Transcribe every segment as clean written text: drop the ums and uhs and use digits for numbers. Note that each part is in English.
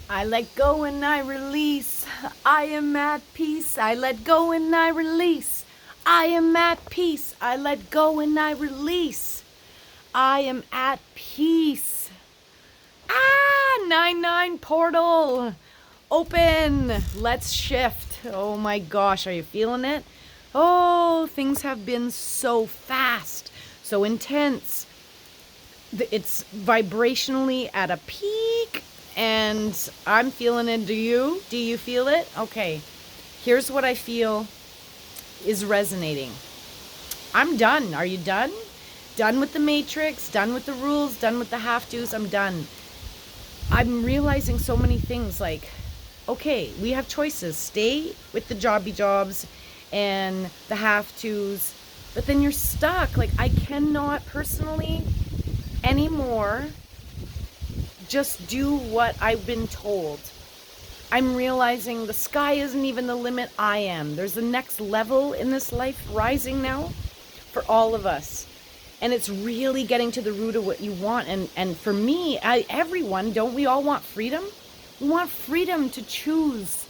I let go and I release. I am at peace. I let go and I release. I am at peace. I let go and I release. I am at peace. 9-9 portal. Open. Let's shift. Oh my gosh, are you feeling it? Oh, things have been so fast, so intense. It's vibrationally at a peak, and I'm feeling it. Do you? Do you feel it? Okay. Here's what I feel is resonating. I'm done. Are you done? Done with the matrix, done with the rules, done with the have-tos. I'm done. I'm realizing so many things like, okay, we have choices. Stay with the jobby jobs and the have-tos, but then you're stuck. Like, I cannot personally anymore just do what I've been told. I'm realizing the sky isn't even the limit. I am. There's the next level in this life rising now for all of us. And it's really getting to the root of what you want. And for me, everyone, don't we all want freedom? We want freedom to choose.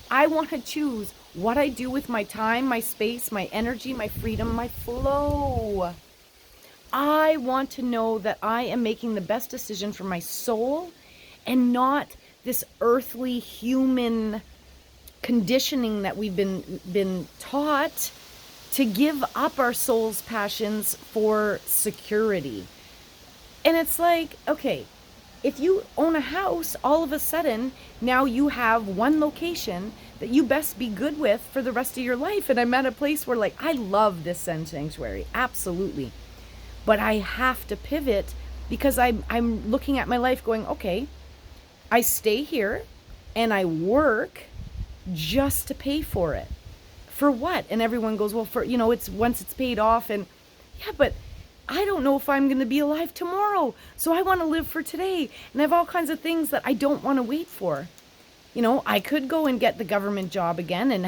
I want to choose what I do with my time, my space, my energy, my freedom, my flow. I want to know that I am making the best decision for my soul and not this earthly human conditioning that we've been taught to give up our soul's passions for security. And it's like, okay, if you own a house, all of a sudden, now you have one location that you best be good with for the rest of your life. And I'm at a place where, like, I love this Zen sanctuary, absolutely. But I have to pivot because I'm looking at my life going, okay, I stay here and I work just to pay for it. For what? And everyone goes, well, for, it's once it's paid off. And yeah, but I don't know if I'm going to be alive tomorrow. So I want to live for today. And I have all kinds of things that I don't want to wait for. I could go and get the government job again and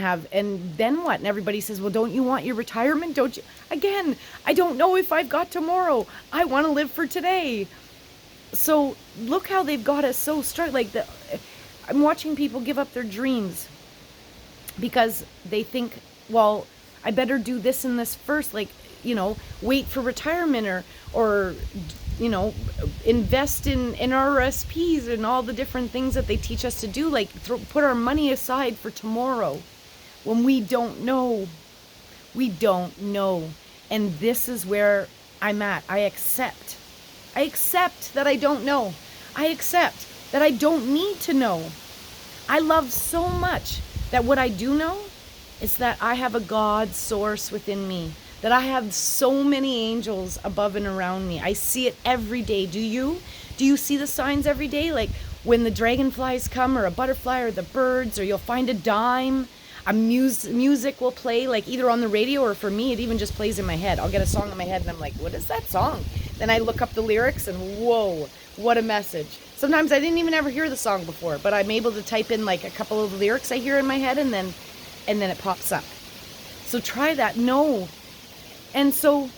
then what? And everybody says, well, don't you want your retirement? Don't you? Again, I don't know if I've got tomorrow. I want to live for today. So look how they've got us so stuck. I'm watching people give up their dreams because they think, well, I better do this and this first, wait for retirement or invest in RSPs and all the different things that they teach us to do, put our money aside for tomorrow when we don't know. We don't know. And this is where I'm at. I accept that I don't know. I accept that I don't need to know. I love so much that what I do know is that I have a God source within me, that I have so many angels above and around me. I see it every day. Do you? Do you see the signs every day? Like when the dragonflies come or a butterfly or the birds, or you'll find a dime, a music will play, like either on the radio or for me, it even just plays in my head. I'll get a song in my head and I'm like, what is that song? Then I look up the lyrics and whoa, what a message. Sometimes I didn't even ever hear the song before, but I'm able to type in like a couple of the lyrics I hear in my head and then it pops up. So try that. No. And so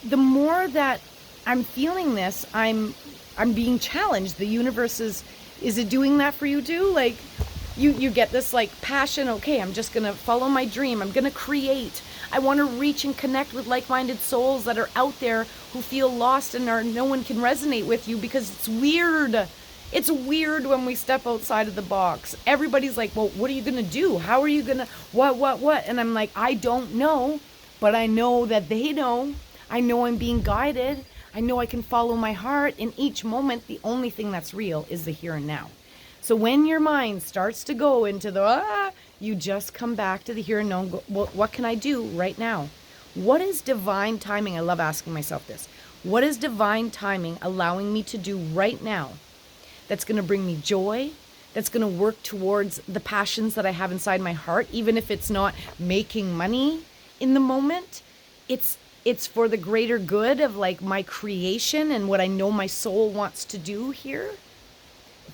the more that I'm feeling this, I'm being challenged. The universe is it doing that for you too? Like you get this like passion. Okay, I'm just going to follow my dream. I'm going to create. I want to reach and connect with like-minded souls that are out there who feel lost and no one can resonate with you because it's weird. It's weird when we step outside of the box. Everybody's like, well, what are you going to do? How are you going to, what? And I'm like, I don't know, but I know that they know. I know I'm being guided. I know I can follow my heart. In each moment, the only thing that's real is the here and now. So when your mind starts to go into the, you just come back to the here and now. And go, well, what can I do right now? What is divine timing? I love asking myself this. What is divine timing allowing me to do right now that's going to bring me joy, that's going to work towards the passions that I have inside my heart, even if it's not making money in the moment? It's for the greater good of like my creation and what I know my soul wants to do here.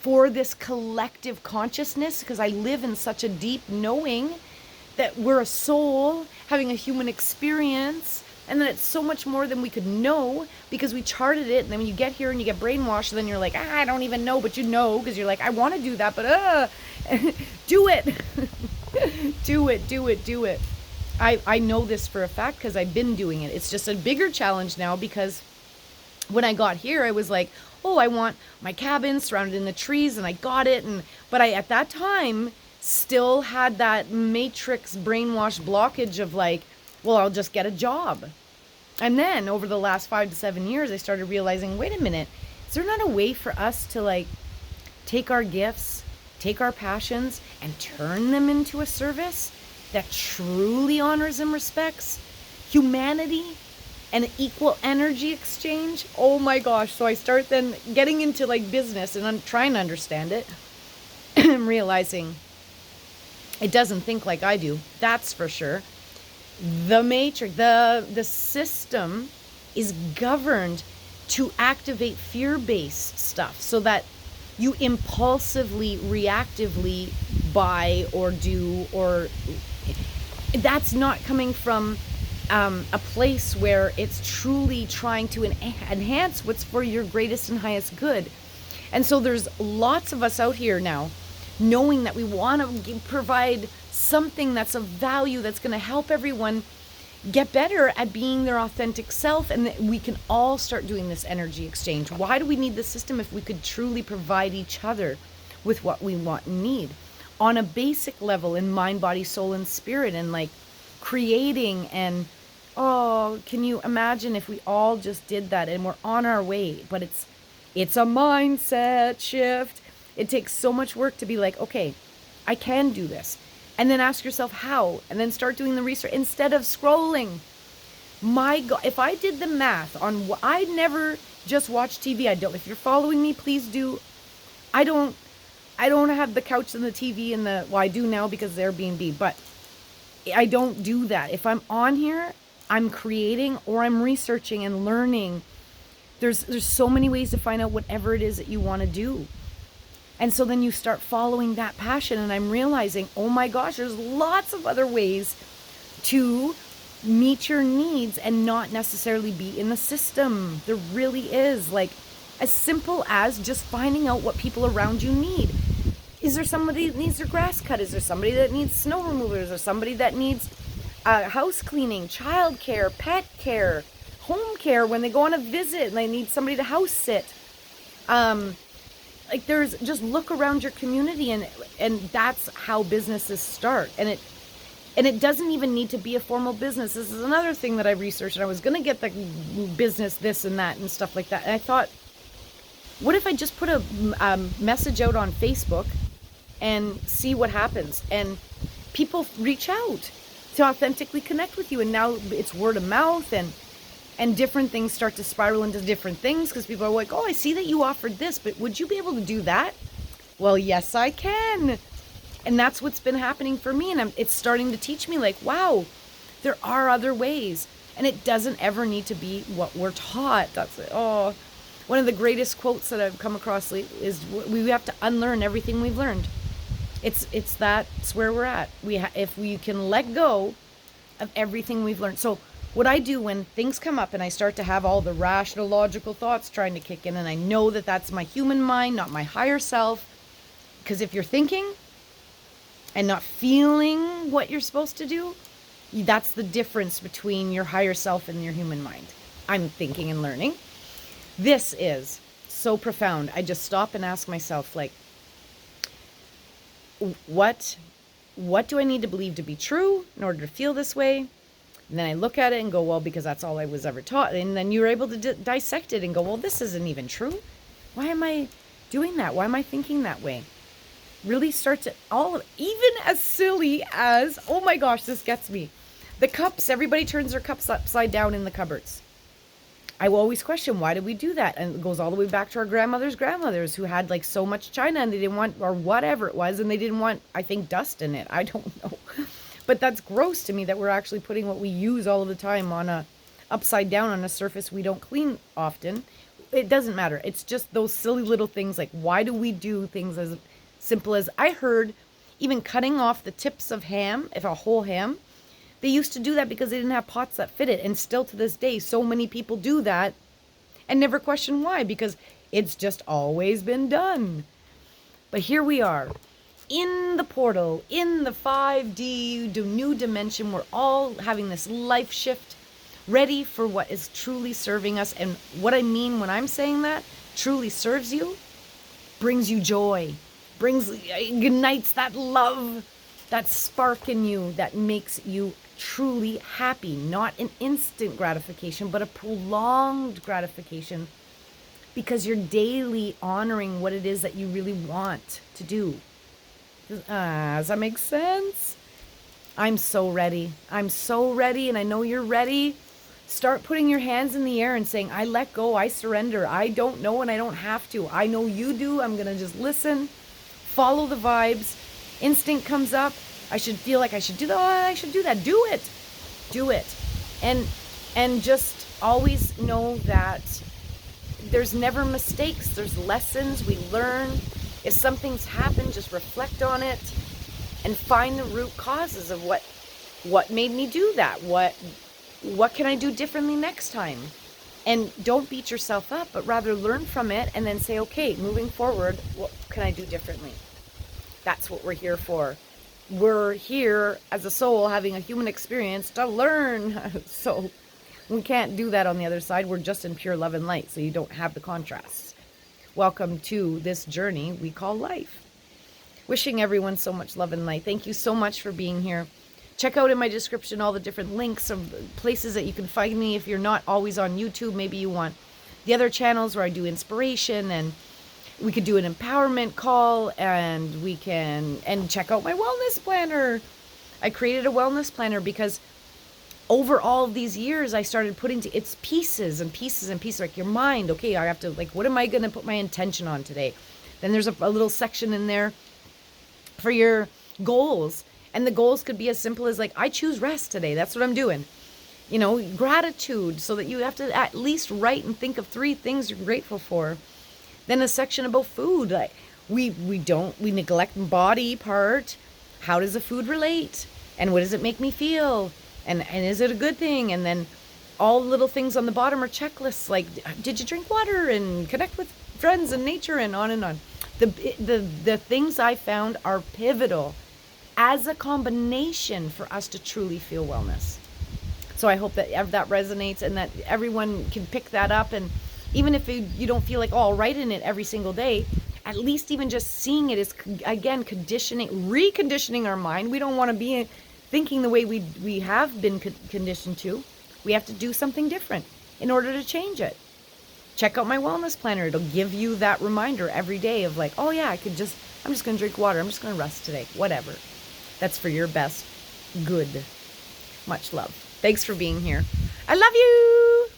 For this collective consciousness, because I live in such a deep knowing that we're a soul having a human experience And then it's so much more than we could know because we charted it. And then when you get here and you get brainwashed, then you're like, I don't even know, but you know, because you're like, I want to do that, but do it. do it. I know this for a fact because I've been doing it. It's just a bigger challenge now because when I got here, I was like, oh, I want my cabin surrounded in the trees, and I got it. But I, at that time, still had that matrix brainwash blockage of like, well, I'll just get a job. And then over the last 5 to 7 years, I started realizing, wait a minute, is there not a way for us to like take our gifts, take our passions, and turn them into a service that truly honors and respects humanity and an equal energy exchange? Oh my gosh. So I start then getting into like business, and I'm trying to understand it. I'm realizing it doesn't think like I do. That's for sure. The matrix, the system is governed to activate fear-based stuff so that you impulsively, reactively buy or do, or that's not coming from a place where it's truly trying to enhance what's for your greatest and highest good. And so there's lots of us out here now knowing that we want to provide something that's of value, that's going to help everyone get better at being their authentic self, and that we can all start doing this energy exchange. Why do we need the system if we could truly provide each other with what we want and need on a basic level in mind, body, soul, and spirit, and like creating? And oh, can you imagine if we all just did that? And we're on our way, but it's a mindset shift. It takes so much work to be like, okay, I can do this. And then ask yourself how, and then start doing the research instead of scrolling. My God, if I did the math on what, I never just watch TV. I don't. If you're following me, please do. I don't have the couch and the TV and well, I do now because they're Airbnb, but I don't do that. If I'm on here, I'm creating or I'm researching and learning. There's so many ways to find out whatever it is that you want to do. And so then you start following that passion, and I'm realizing, oh my gosh, there's lots of other ways to meet your needs and not necessarily be in the system. There really is. Like, as simple as just finding out what people around you need. Is there somebody that needs their grass cut? Is there somebody that needs snow removal? Is there somebody that needs house cleaning, child care, pet care, home care when they go on a visit and they need somebody to house sit? Like, there's just look around your community, and that's how businesses start. And it doesn't even need to be a formal business. This is another thing that I researched, and I was going to get the business this and that and stuff like that. And I thought, what if I just put a message out on Facebook and see what happens? And people reach out to authentically connect with you. And now it's word of mouth, and different things start to spiral into different things because people are like, oh, I see that you offered this, but would you be able to do that? Well, yes, I can. And that's what's been happening for me. And it's starting to teach me like, wow, there are other ways. And it doesn't ever need to be what we're taught. That's it. Oh, one of the greatest quotes that I've come across is we have to unlearn everything we've learned. That's where we're at. If we can let go of everything we've learned. So what I do when things come up and I start to have all the rational, logical thoughts trying to kick in, and I know that that's my human mind, not my higher self, because if you're thinking and not feeling what you're supposed to do, that's the difference between your higher self and your human mind. I'm thinking and learning. This is so profound. I just stop and ask myself, like, what do I need to believe to be true in order to feel this way? And then I look at it and go, well, because that's all I was ever taught. And then you're able to dissect it and go, well, this isn't even true. Why am I doing that? Why am I thinking that way? Really start to even as silly as, oh my gosh, this gets me. The cups, everybody turns their cups upside down in the cupboards. I will always question, why did we do that? And it goes all the way back to our grandmothers who had like so much china and they didn't want, or whatever it was, and they didn't want, I think, dust in it. I don't know. But that's gross to me that we're actually putting what we use all of the time on upside down on a surface we don't clean often. It doesn't matter. It's just those silly little things like, why do we do things as simple as, I heard even cutting off the tips of ham, if a whole ham, They used to do that because they didn't have pots that fit it. And still to this day, so many people do that and never question why, because it's just always been done. But here we are in the portal, in the 5D new dimension. We're all having this life shift, ready for what is truly serving us. And what I mean when I'm saying that, truly serves you, brings you joy, ignites that love, that spark in you that makes you truly happy. Not an instant gratification, but a prolonged gratification, because you're daily honoring what it is that you really want to do. Does that make sense? I'm so ready. I'm so ready, and I know you're ready. Start putting your hands in the air and saying, I let go, I surrender. I don't know and I don't have to. I know you do. I'm going to just listen, follow the vibes. Instinct comes up. I should feel like I should do that. Oh, I should do that. Do it. Do it. And just always know that there's never mistakes. There's lessons we learn. If something's happened, just reflect on it and find the root causes of what made me do that. What can I do differently next time? And don't beat yourself up, but rather learn from it and then say, okay, moving forward, what can I do differently? That's what we're here for. We're here as a soul having a human experience to learn. So we can't do that on the other side. We're just in pure love and light, so you don't have the contrasts. Welcome to this journey we call life. Wishing everyone so much love and light. Thank you so much for being here. Check out in my description all the different links of places that you can find me. If you're not always on YouTube, maybe you want the other channels where I do inspiration, and we could do an empowerment call, and check out my wellness planner. I created a wellness planner because over all of these years, I started putting it's pieces and pieces and pieces, like your mind. Okay, I have to, what am I going to put my intention on today? Then there's a little section in there for your goals. And the goals could be as simple as I choose rest today. That's what I'm doing. Gratitude, so that you have to at least write and think of 3 things you're grateful for. Then a section about food. We neglect body part. How does the food relate? And what does it make me feel? And is it a good thing? And then all the little things on the bottom are checklists, like did you drink water and connect with friends and nature, and on and on. The things I found are pivotal as a combination for us to truly feel wellness. So I hope that that resonates and that everyone can pick that up. And even if you don't feel like, oh, I'll write in it every single day, at least even just seeing it is, again, reconditioning our mind. We don't want to be thinking the way we have been conditioned to. We have to do something different in order to change it. Check out my wellness planner. It'll give you that reminder every day of oh yeah, I'm just going to drink water. I'm just going to rest today. Whatever. That's for your best good. Much love. Thanks for being here. I love you.